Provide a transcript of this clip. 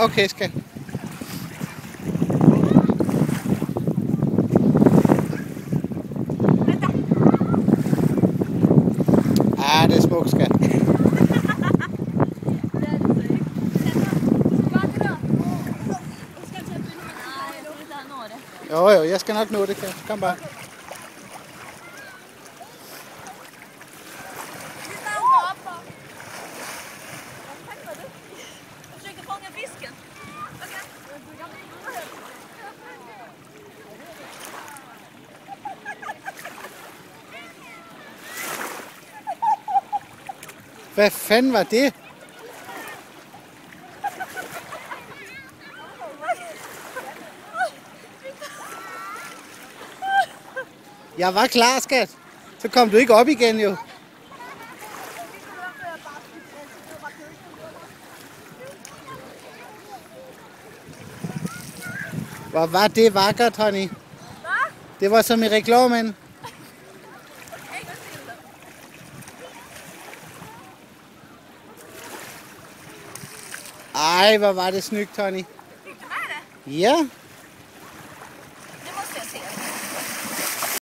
Okay, skat. Ah, det er smukt, skat. Jo, jeg skal nok nå det, Kat. Kom bare. Hvad fanden var det? Jeg var klar, skat. Så kom du ikke op igen, jo. Hvor var det vakkert, honey. Det var som i reklamen. Ej, hvor var det snygt, honey. Fick du med det? Ja.